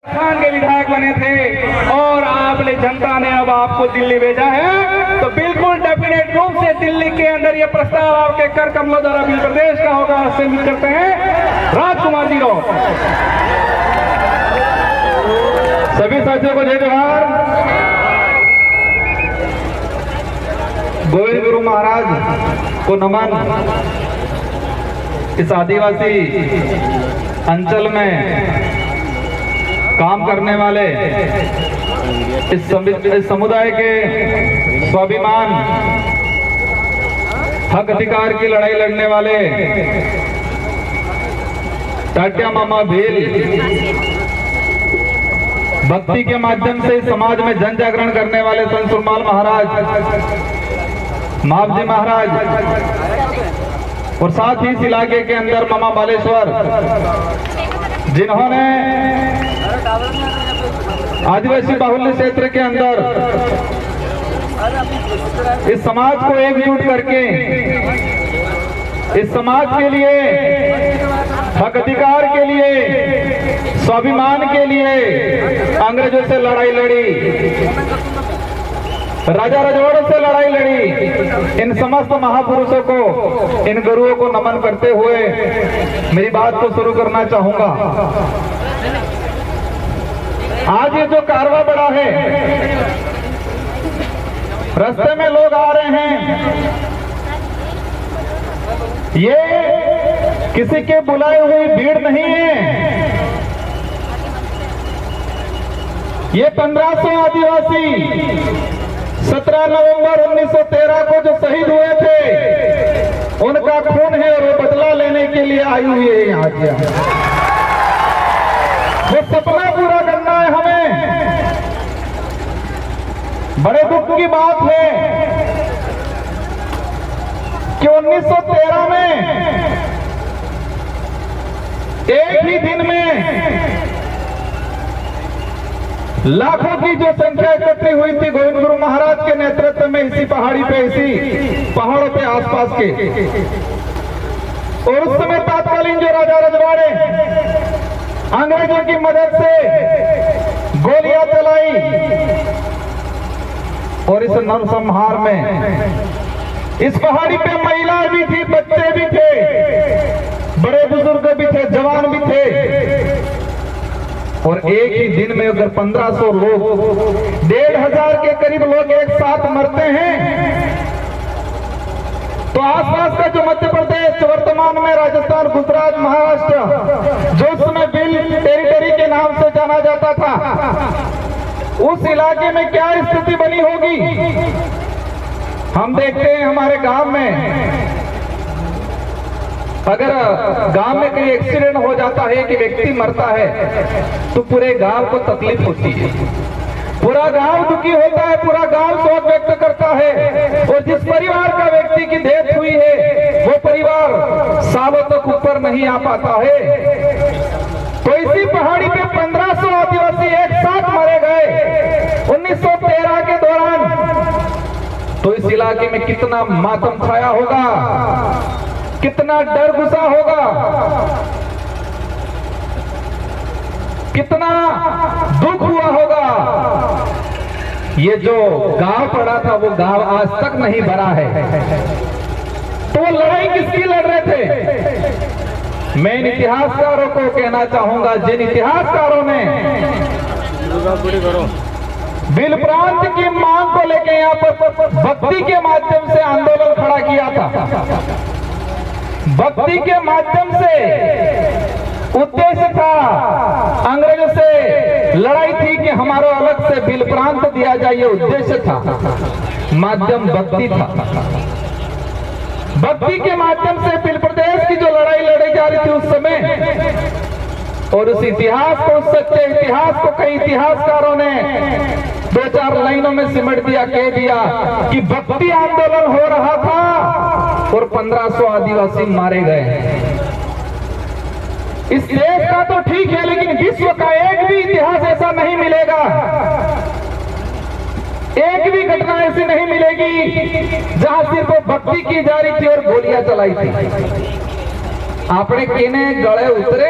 राजस्थान के विधायक बने थे और आपने जनता ने अब आपको दिल्ली भेजा है, तो बिल्कुल डेफिनेट रूप से दिल्ली के अंदर ये प्रस्ताव आपके कर कमलों द्वारा भी प्रदेश का होगा। संमित करते हैं राजकुमार जी को। सभी साथियों को जय जोहार। गोविंद गुरु महाराज को नमन। इस आदिवासी अंचल में काम करने वाले इस समुदाय के स्वाभिमान हक अधिकार की लड़ाई लड़ने वाले टाटिया मामा भील भक्ति के माध्यम से समाज में जन जागरण करने वाले संत सुरमाल महाराज, मावजी महाराज और साथ ही इस इलाके के अंदर मामा बालेश्वर, जिन्होंने आदिवासी बाहुल्य क्षेत्र के अंदर इस समाज को एकजुट करके इस समाज के लिए, हक अधिकार के लिए, स्वाभिमान के लिए अंग्रेजों से लड़ाई लड़ी, राजा रजवाड़ों से लड़ाई लड़ी। इन समस्त महापुरुषों को, इन गुरुओं को नमन करते हुए मेरी बात को शुरू करना चाहूंगा। आज ये जो कारवां बड़ा है, रास्ते में लोग आ रहे हैं, ये किसी के बुलाए हुई भीड़ नहीं है। ये 1500 आदिवासी 17 नवंबर 1913 को जो शहीद हुए थे, उनका खून है और वो बदला लेने के लिए आई हुई है यहाँ के। वो सपना पूरा करना है हमें। बड़े दुख की बात है कि 1913 में एक ही दिन में लाखों की जो संख्या इकट्ठी हुई थी गोविंद गुरु महाराज के नेतृत्व में, इसी पहाड़ी पे, इसी पहाड़ों पे आसपास के। और उस समय तत्कालीन जो राजा रजवाड़े अंग्रेजों की मदद से गोलियां चलाई और इस नरसंहार में इस पहाड़ी पे महिला भी थी, बच्चे भी थे, बड़े बुजुर्ग भी थे, जवान भी थे। और एक ही दिन में अगर 1500 लोग, 1500 के करीब लोग एक साथ मरते हैं, तो आसपास का जो मध्य प्रदेश, वर्तमान में राजस्थान, गुजरात, महाराष्ट्र, जो उस समय बिल टेरिटरी के नाम से जाना जाता था, उस इलाके में क्या स्थिति बनी होगी। हम देखते हैं हमारे गांव में, अगर गांव में कहीं एक्सीडेंट हो जाता है कि व्यक्ति मरता है, तो पूरे गांव को तकलीफ होती है, पूरा गांव दुखी होता है, पूरा गांव शोक व्यक्त करता है। और जिस परिवार का व्यक्ति की डेथ हुई है, वो परिवार सालों तक ऊपर नहीं आ पाता है। तो इसी पहाड़ी पे 1500 आदिवासी एक साथ मारे गए 1913 के दौरान। तो इस इलाके में कितना मातम छाया होगा, कितना डर घुसा होगा, कितना दुख हुआ होगा। ये जो गांव पड़ा था, वो गांव आज तक नहीं भरा है। तो वो लड़ाई किसकी लड़ रहे थे? मैं इन इतिहासकारों को कहना चाहूंगा, जिन इतिहासकारों ने बिल प्रांत की मांग को लेकर यहाँ पर भक्ति के माध्यम से आंदोलन खड़ा किया था। भक्ति के माध्यम से उद्देश्य था, अंग्रेजों से लड़ाई थी कि हमारा अलग से बिल प्रांत दिया जाए, ये उद्देश्य था। माध्यम भक्ति था। भक्ति के माध्यम से बिल प्रदेश की जो लड़ाई लड़ी जा रही थी उस समय, और उस इतिहास को, उस सच्चे इतिहास को कई इतिहासकारों ने 2-4 लाइनों में सिमट दिया, कह दिया कि भक्ति आंदोलन हो रहा था और 1500 आदिवासी मारे गए। इस देश का तो ठीक है, लेकिन विश्व का एक भी इतिहास ऐसा नहीं मिलेगा, एक भी घटना ऐसी नहीं मिलेगी जहां सिर्फ भक्ति की जा रही थी और गोलियां चलाई थी। आपने केने गले उतरे।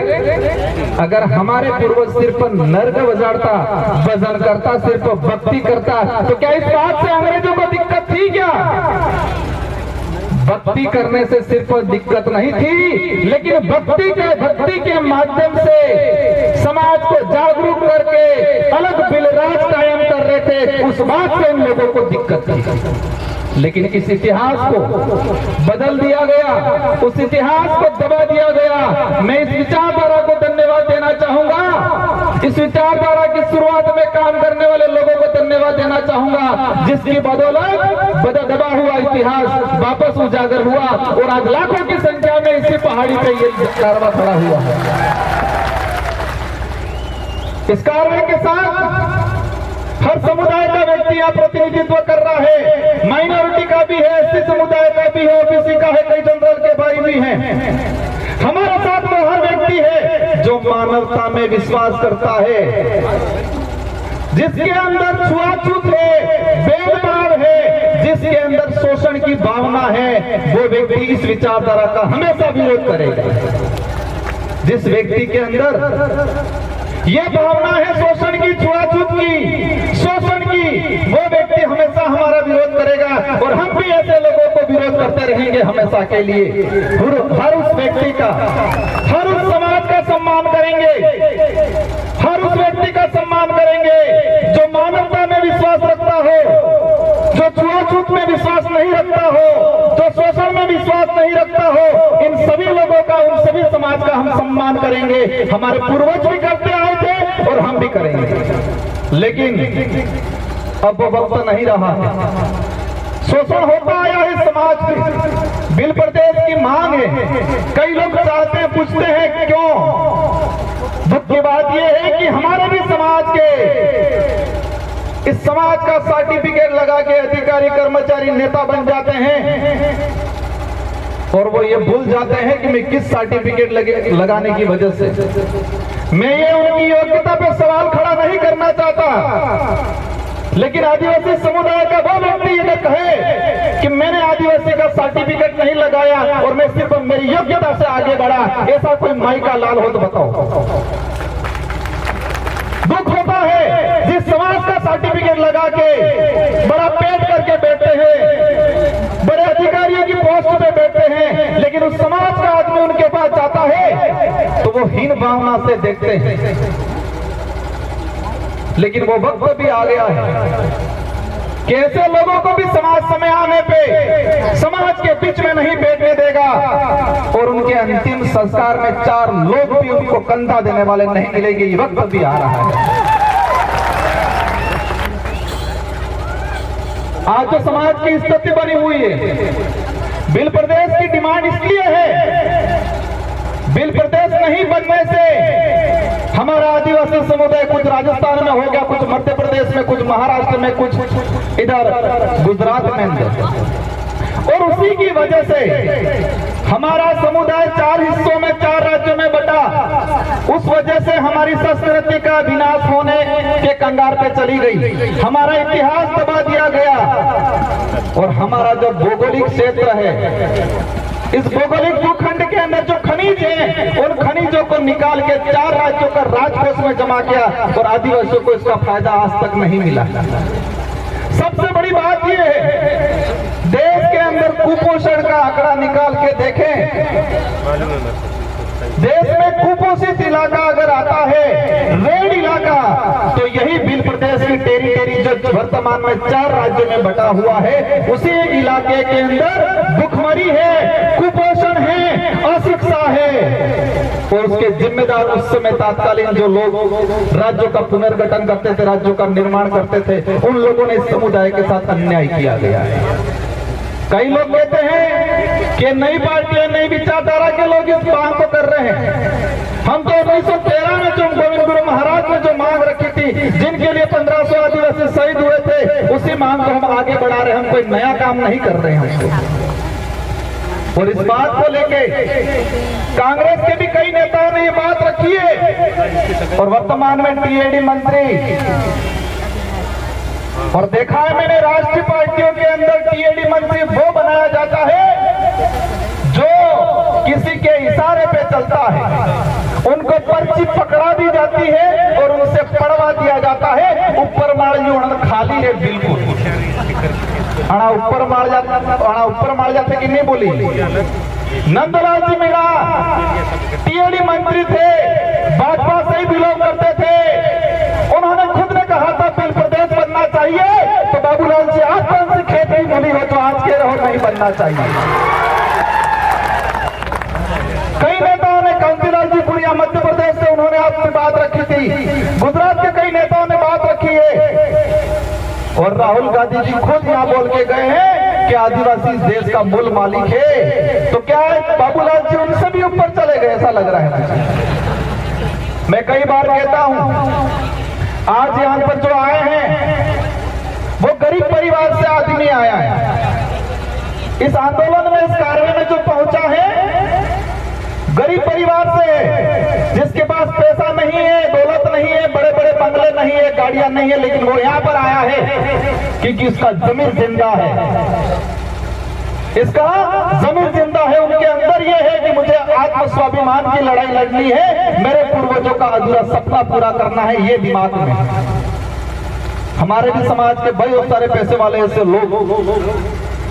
अगर हमारे पूर्वज सिर्फ नर्ग बजाड़ता, भजन करता, सिर्फ भक्ति करता, तो क्या इस बात से अंग्रेजों को दिक्कत थी क्या? भक्ति करने से सिर्फ दिक्कत नहीं थी, लेकिन भक्ति के माध्यम से समाज को जागरूक करके अलग बिलराज कायम कर रहे थे, उस बात से उन लोगों को दिक्कत थी। लेकिन इस इतिहास को बदल दिया गया, उस इतिहास को दबा दिया गया। मैं इस विचारधारा को धन्यवाद देना चाहूंगा, इस विचारधारा की शुरुआत में काम करने वाले लोगों को धन्यवाद देना चाहूंगा, जिसकी बदौलत दबा हुआ इतिहास वापस उजागर हुआ और आज लाखों की संख्या में इसी पहाड़ी पे ये कारवां खड़ा हुआ है। इस कारवां के साथ हर समुदाय का व्यक्ति यहाँ प्रतिनिधित्व कर रहा है, माइनॉरिटी का भी है, एससी समुदाय का भी है, ओबीसी का है, कई जनरल के भाई भी हैं। हमारे साथ वो हर व्यक्ति है जो मानवता में विश्वास करता है, जिसके अंदर छुआछूत है, भेदभाव है, जिसके अंदर शोषण की भावना है, वो व्यक्ति इस विचारधारा का हमेशा विरोध करेगा। जिस व्यक्ति के अंदर ये भावना है शोषण की, छुआछूत की, शोषण की, वो व्यक्ति हमेशा हमारा विरोध करेगा और हम भी ऐसे लोगों को विरोध करते रहेंगे हमेशा के लिए। हर उस व्यक्ति का, हर उस समाज का सम्मान करेंगे, हर उस व्यक्ति का सम्मान करेंगे जो मानवता में विश्वास रखता हो, जो छुआछूत में विश्वास नहीं रखता हो, जो शोषण में विश्वास नहीं रखता हो। इन सभी लोगों का, उन सभी समाज का हम सम्मान करेंगे। हमारे पूर्वज भी करते आए थे और हम भी करेंगे, लेकिन अब वो वक्त नहीं रहा है। शोषण होता आया है समाज में, बिल प्रदेश की मांग है, कई लोग चाहते हैं, पूछते हैं क्यों। दुख की बात यह है कि हमारे भी समाज के, इस समाज का सर्टिफिकेट लगा के अधिकारी, कर्मचारी, नेता बन जाते हैं और वो ये भूल जाते हैं कि मैं किस सर्टिफिकेट लगाने की वजह से। मैं ये उनकी योग्यता पे सवाल खड़ा नहीं करना चाहता, लेकिन आदिवासी समुदाय का वो व्यक्ति यदि कहे कि मैंने आदिवासी का सर्टिफिकेट नहीं लगाया और मैं सिर्फ मेरी योग्यता से आगे बढ़ा, ऐसा कोई माई का लाल हो तो बताओ। दुख होता है जिस समाज का सर्टिफिकेट लगा के बड़ा पेट करके बैठे हैं, बड़े अधिकारियों की पोस्ट पे बैठे हैं, लेकिन उस समाज का आदमी उनके पास जाता है तो वो हीन भावना से देखते हैं। लेकिन वो वक्त भी आ गया है कि ऐसे लोगों को भी समाज समय आने पे समाज के बीच में नहीं बैठने देगा और उनके अंतिम संस्कार में 4 लोग भी उनको कंधा देने वाले नहीं मिलेंगे। ये वक्त भी आ रहा है। आज जो समाज की स्थिति बनी हुई है, बिल प्रदेश की डिमांड इसलिए है, बिल प्रदेश नहीं बनने से हमारा आदिवासी समुदाय कुछ राजस्थान में हो गया, कुछ मध्य प्रदेश में, कुछ महाराष्ट्र में, कुछ इधर गुजरात में, और उसी की वजह से हमारा समुदाय 4 हिस्सों में, 4 राज्यों में बटा। उस वजह से हमारी संस्कृति का विनाश होने के कंगार पे चली गई, हमारा इतिहास दबा दिया गया और हमारा जो भौगोलिक क्षेत्र है, इस भौगोलिक भूखंड के अंदर जो खनिज है, उन खनिजों को निकाल के 4 राज्यों का राजकोष में जमा किया और आदिवासियों को इसका फायदा आज तक नहीं मिला। सबसे बड़ी बात यह है, देश के अंदर कुपोषण का आंकड़ा निकाल के देखें, देश में कुपोषित इलाका अगर आता है, रेड इलाका, तो यही बिल प्रदेश की टेरिटरी जो वर्तमान में 4 राज्यों में बटा हुआ है, उसी इलाके के अंदर भुखमरी है, कुपोषण है, अशिक्षा है। और उसके जिम्मेदार उस समय तत्कालीन जो लोग राज्यों का पुनर्गठन करते थे, राज्यों का निर्माण करते थे, उन लोगों ने इस समुदाय के साथ अन्याय किया गया है। कई लोग कहते हैं कि नई पार्टियां, नई विचारधारा के लोग इस मांग को कर रहे हैं। हम तो 1913 में जो गोविंद गुरु महाराज ने जो मांग रखी थी, जिनके लिए 1500 आदिवासी शहीद हुए थे, उसी मांग को हम आगे बढ़ा रहे हैं। हम कोई नया काम नहीं कर रहे हैं। और इस बात को लेके कांग्रेस के भी कई नेताओं ने ये बात रखी है और वर्तमान में टीएडी मंत्री, और देखा है मैंने राष्ट्रीय पार्टियों के अंदर टीएडी मंत्री वो बनाया जाता है जो किसी के इशारे पे चलता है। उनको पर्ची पकड़ा दी जाती है और उनसे पढ़वा दिया जाता है। ऊपर मार खाली है बिल्कुल ऊपर मार जाते कि नहीं बोली। नंदलाल जी मीणा टीएडी मंत्री थे, भाजपा से ही बिलोंग करते थे। उन्होंने खुद ने कहा था बिल प्रदेश बनना चाहिए, तो बाबूलाल जी आप कौन सी खेती मिली हो तो आज के रहो नहीं बनना चाहिए। कई नेताओं ने, कांतिलाल जी पुनिया मध्य प्रदेश से, उन्होंने आपसे बात रखी थी। गुजरात के कई नेताओं ने बात रखी है और राहुल गांधी जी खुद यहाँ बोल के गए हैं कि आदिवासी इस देश का मूल मालिक है। तो क्या है बाबूलाल जी उनसे भी ऊपर चले गए, ऐसा लग रहा है मुझे। मैं कई बार कहता हूं, आज यहाँ पर जो आए हैं वो गरीब परिवार से आदमी आया है। इस आंदोलन में, इस कार्य में जो पहुंचा है गरीब परिवार से, जिसके पास पैसा नहीं है, दौलत नहीं है, बड़े बड़े बंगले नहीं है, गाड़ियां नहीं है, लेकिन वो यहां पर आया है क्योंकि उसका जमीर जिंदा है। इसका जमीर जिंदा है। उनके अंदर यह है कि मुझे आत्म स्वाभिमान की लड़ाई लड़नी है, मेरे पूर्वजों का अधूरा सपना पूरा करना है, ये दिमाग में। हमारे भी समाज के बहुत सारे पैसे वाले ऐसे लोग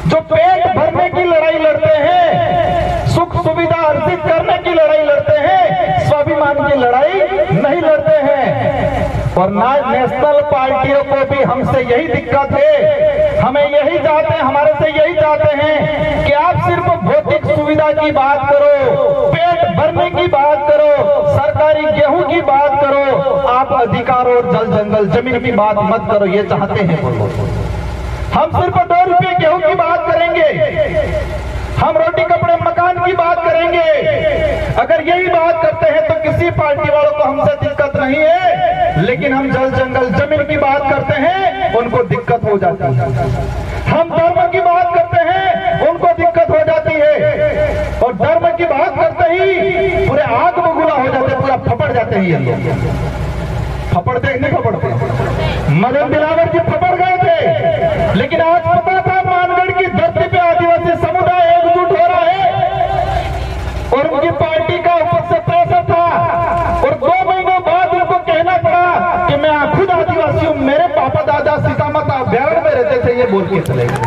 जो पेट भरने की लड़ाई लड़ते हैं, सुख सुविधा अर्जित करने की लड़ाई लड़ते हैं, स्वाभिमान की लड़ाई नहीं लड़ते हैं। और नेशनल पार्टियों को भी हमसे यही दिक्कत है, हमें यही चाहते हैं, हमारे से यही चाहते हैं कि आप सिर्फ भौतिक सुविधा की बात करो, पेट भरने की बात करो, सरकारी गेहूं की बात करो, आप अधिकार और जल जंगल जमीन की बात मत करो, ये चाहते हैं वो। हम सिर्फ 2 रुपये गेहूं की बात करेंगे, हम रोटी कपड़े मकान की बात करेंगे। अगर यही बात करते हैं तो किसी पार्टी वालों को हमसे दिक्कत नहीं है, लेकिन हम जल जंगल जमीन की बात करते हैं उनको दिक्कत हो जाती है। हम धर्म की बात करते हैं उनको दिक्कत हो जाती है, और धर्म की बात करते ही पूरे आग बबूला हो जाते हैं, पूरा फपड़ जाते हैं ये लोग। फपड़ते नहीं फपड़ते, मदन दिलावर जी फपड़ गए थे, लेकिन आज पता था मानगढ़ की धरती पे आदिवासी समुदाय एकजुट हो रहा है और उनकी पार्टी का ऊपर से प्रेशर था। और 2 महीनों बाद उनको कहना पड़ा कि मैं खुद आदिवासी हूं, मेरे पापा दादा सीतामाता अभ्यारण्य में रहते थे, ये बोल के चले गए।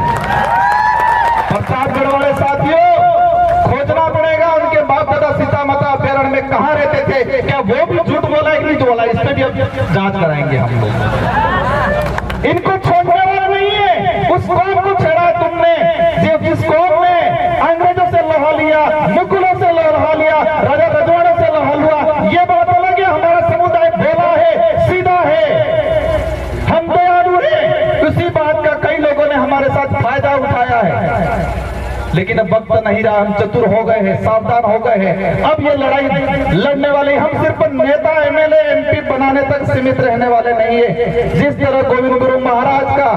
प्रतापगढ़ वाले साथियों, खोजना पड़ेगा उनके बाप दादा सीतामाता अभ्यारण्य में कहां रहते थे, क्या वो भी झूठ बोला कि नहीं बोला, इस पर भी अब जांच कराएंगे हम लोग। इनको छोड़ने वाला नहीं है। उस कौम को छेड़ा तुमने, जिस कौम ने अंग्रेजों से लोहा लिया, मुगलों से लोहा लिया, राजा रजवाड़ों से लोहा लिया, ये बात अलग है। हमारा समुदाय भोला है, सीधा है, हम दयालु हैं। उसी बात का कई लोगों ने हमारे साथ फायदा उठाया है, लेकिन अब वक्त नहीं रहा, हम चतुर हो गए हैं, सावधान हो गए हैं। अब ये लड़ाई लड़ने वाली, हम सिर्फ नेता एमएलए एमपी बनाने तक सीमित रहने वाले नहीं है। जिस तरह गोविंद गुरु महाराज का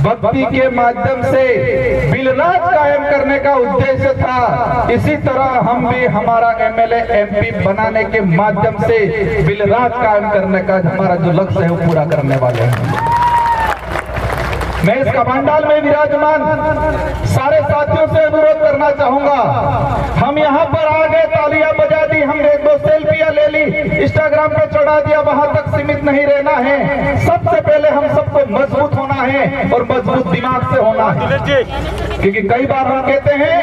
भक्ति के माध्यम से बिलराज कायम करने का उद्देश्य था, इसी तरह हम भी हमारा एमएलए एमपी बनाने के माध्यम से बिलराज कायम करने का हमारा जो लक्ष्य है वो पूरा करने वाले हैं। मैं इस कमांडाल में विराजमान सारे साथियों से अनुरोध करना चाहूंगा, हम यहाँ पर आ गए, तालियां बजा दी, हमने 1-2 सेल्फियां ले ली, इंस्टाग्राम पे चढ़ा दिया, वहां तक सीमित नहीं रहना है। सबसे पहले हम सबको मजबूत होना है और मजबूत दिमाग से होना है, क्योंकि कई बार हम कहते हैं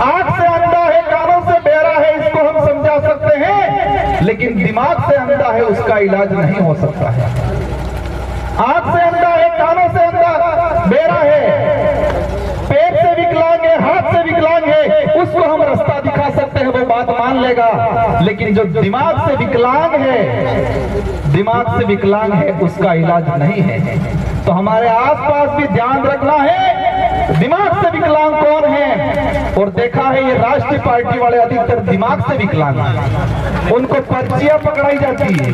आंख से अंधा है, कानों से बहरा है, इसको हम समझा सकते हैं, लेकिन दिमाग से अंधा है, उसका इलाज नहीं हो सकता है। आंख से अंधा है, कानों से अंधा बेरा है, पैर से विकलांग है, हाथ से विकलांग है, उसको हम रास्ता दिखा सकते हैं, वो बात मान लेगा। लेकिन जो दिमाग से विकलांग है, उसका इलाज नहीं है। तो हमारे आसपास भी ध्यान रखना है, दिमाग से विकलांग कौन है। और देखा है ये राष्ट्रीय पार्टी वाले अधिकतर दिमाग से विकलांग हैं। उनको पर्चियां पकड़ाई जाती है,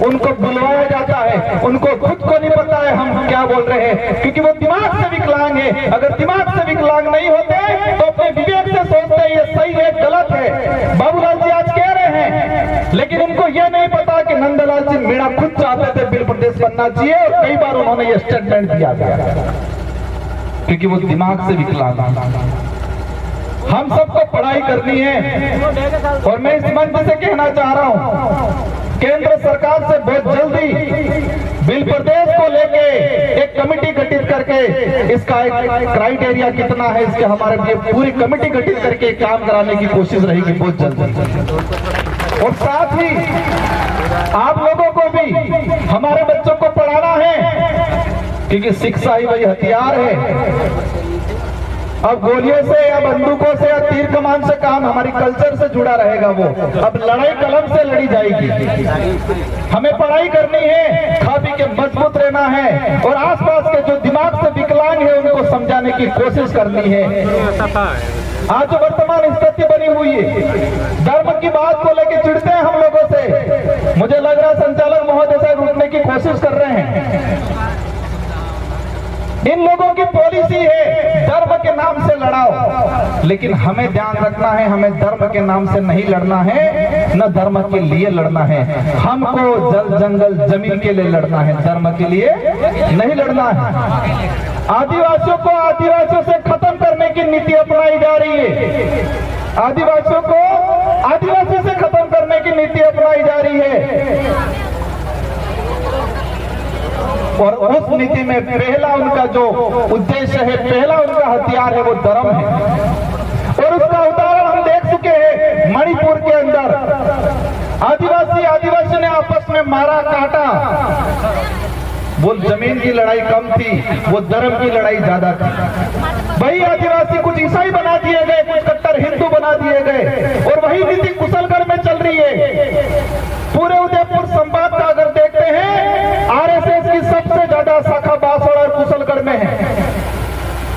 उनको बुलवाया जाता है, उनको खुद को नहीं पता है हम क्या बोल रहे हैं, क्योंकि वो दिमाग से विकलांग है। अगर दिमाग से विकलांग नहीं होते तो अपने विवेक से सोचते हैं ये सही है, गलत है। बाबूलाल जी आज कह रहे हैं, लेकिन उनको यह नहीं पता कि नंदलाल जी मीणा खुद चाहते थे बिल प्रदेश बनना चाहिए, और कई बार उन्होंने ये स्टेटमेंट दिया गया, क्योंकि वो दिमाग से विकलांग। हम सबको पढ़ाई करनी है। और मैं इस मंच से कहना चाह रहा हूं, केंद्र सरकार से बहुत जल्दी बिल प्रदेश को लेके एक कमेटी गठित करके इसका एक क्राइटेरिया कितना है, इसके हमारे लिए पूरी कमेटी गठित करके काम कराने की कोशिश रहेगी बहुत जल्दी। और साथ ही आप लोगों को भी हमारे बच्चों को पढ़ाना है, क्योंकि शिक्षा ही वही हथियार है। अब गोलियों से या बंदूकों से या तीर कमान से काम हमारी कल्चर से जुड़ा रहेगा। वो अब लड़ाई कलम से लड़ी जाएगी। हमें पढ़ाई करनी है, खा पी के मजबूत रहना है और आसपास के जो दिमाग से विकलांग है उनको समझाने की कोशिश करनी है। आज जो वर्तमान स्थिति बनी हुई है, धर्म की बात को लेकर चिढ़ते हैं हम लोगों से। मुझे लग रहा है संचालक महोदय साहब रुकने की कोशिश कर रहे हैं। इन लोगों की पॉलिसी है धर्म के नाम से लड़ाओ, लेकिन हमें ध्यान रखना है, हमें धर्म के नाम से नहीं लड़ना है, न धर्म के लिए लड़ना है। हमको जल जंगल जमीन के लिए लड़ना है, धर्म के लिए नहीं लड़ना है। आदिवासियों को आदिवासियों से खत्म करने की नीति अपनाई जा रही है। आदिवासियों को आदिवासी से खत्म करने की नीति अपनाई जा रही है। और उस नीति में पहला उनका जो उद्देश्य है, पहला उनका हथियार है, वो धर्म है। और उसका उदाहरण हम देख चुके हैं मणिपुर के अंदर। आदिवासी ने आपस में मारा काटा। वो जमीन की लड़ाई कम थी, वो धर्म की लड़ाई ज्यादा थी। वही आदिवासी कुछ ईसाई बना दिए गए, कुछ कट्टर हिंदू बना दिए गए, और वही नीति कुशलगढ़ में चल रही है। पूरे उदयपुर संभाग का अगर देखते हैं, आरएसएस की सबसे ज्यादा शाखा बासड़ और कुशलगढ़ में है।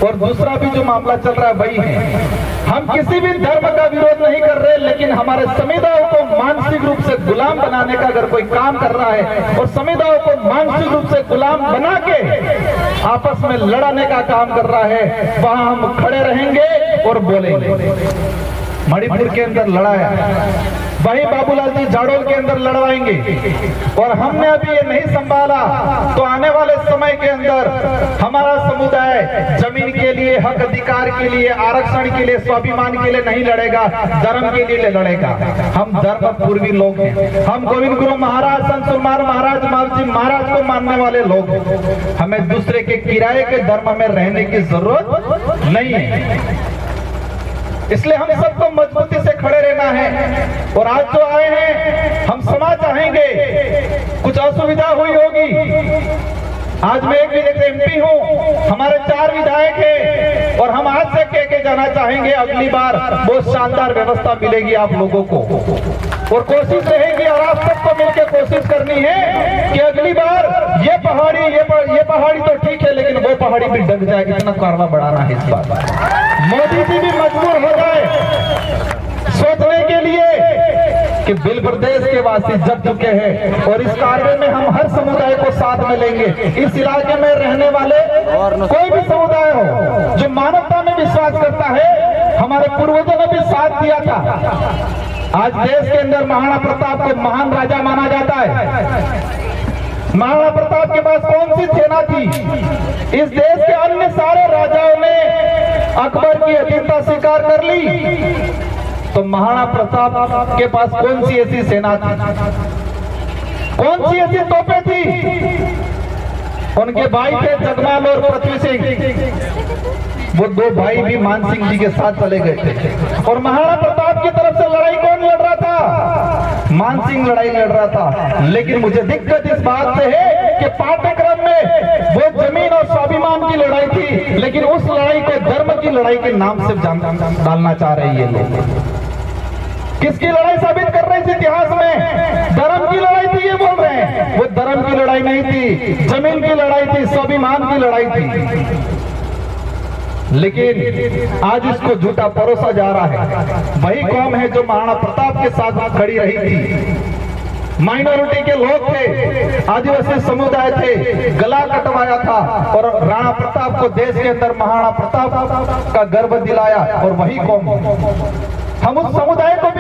और दूसरा भी जो मामला चल रहा है वही है। हम किसी भी धर्म का विरोध नहीं कर रहे, लेकिन हमारे समुदायों को मानसिक रूप से गुलाम बनाने का अगर कोई काम कर रहा है और समुदायों को मानसिक रूप से गुलाम बना के आपस में लड़ाने का काम कर रहा है, वहां हम खड़े रहेंगे और बोलेंगे। मणिपुर के अंदर लड़ाया, वही बाबूलाल जी जाडोल के अंदर लड़वाएंगे। और हमने अभी ये नहीं संभाला तो आने वाले समय के अंदर हमारा समुदाय जमीन के लिए, हक अधिकार के लिए, आरक्षण के लिए, स्वाभिमान के लिए नहीं लड़ेगा, धर्म के लिए लड़ेगा। हम धर्म पूर्वी लोग हैं। हम गोविंद गुरु महाराज, संत सुरमार महाराज, मावजी महाराज को मानने वाले लोग हैं। हमें दूसरे के किराए के धर्म में रहने की जरूरत नहीं है। इसलिए हम सबको मजबूती से खड़े रहना है। और आज जो आए हैं, हम समाज चाहेंगे, कुछ असुविधा हुई होगी। आज मैं एक एमपी हूँ, हमारे 4 विधायक हैं, और हम आज से कह के जाना चाहेंगे अगली बार बहुत शानदार व्यवस्था मिलेगी आप लोगों को। और कोशिश रहेगी, और आप सबको मिलकर कोशिश करनी है कि अगली बार ये पहाड़ी तो ठीक है, लेकिन वो पहाड़ी भी डग जाए, इतना कारवा बढ़ाना है इस बार। मोदी जी भी मजबूर हो जाए सोचने के लिए कि बिल प्रदेश के वासी जग चुके हैं, और इस कार्य में हम हर समुदाय को साथ में लेंगे। इस इलाके में रहने वाले कोई भी समुदाय हो जो मानवता में विश्वास करता है, हमारे पूर्वजों ने भी साथ दिया था। आज देश के अंदर महाराणा प्रताप को महान राजा माना जाता है। महाराणा प्रताप के पास कौन सी सेना थी? इस देश के अन्य सारे राजाओं ने अकबर की अधीनता स्वीकार कर ली, तो महाराणा प्रताप के पास कौन सी ऐसी सेना थी, कौन सी ऐसी तोपें थी? उनके भाई थे जगमाल और पृथ्वी सिंह। वो 2 भाई भी मान सिंह जी के साथ चले गए थे। और महाराणा प्रताप की तरफ से लड़ाई कौन लड़ रहा था? मान सिंह लड़ाई लड़ रहा था। लेकिन मुझे दिक्कत इस बात से है कि पाठ्यक्रम में वो जमीन और स्वाभिमान की लड़ाई थी, लेकिन उस लड़ाई को धर्म की लड़ाई के नाम से डालना चाह रहे हैं ये लोग। किसकी लड़ाई साबित कर रहे हैं इतिहास में? धर्म की लड़ाई थी, ये बोल रहे हैं। वो धर्म की लड़ाई नहीं थी, जमीन की लड़ाई थी, स्वाभिमान की लड़ाई थी। लेकिन आज इसको झूठा परोसा जा रहा है। वही कौम है जो महाराणा प्रताप के साथ खड़ी रही थी। माइनॉरिटी के लोग थे, आदिवासी समुदाय थे, गला कटवाया था, और राणा प्रताप को देश के अंदर महाराणा प्रताप का गर्व दिलाया। और वही कौम, हम उस समुदाय को भी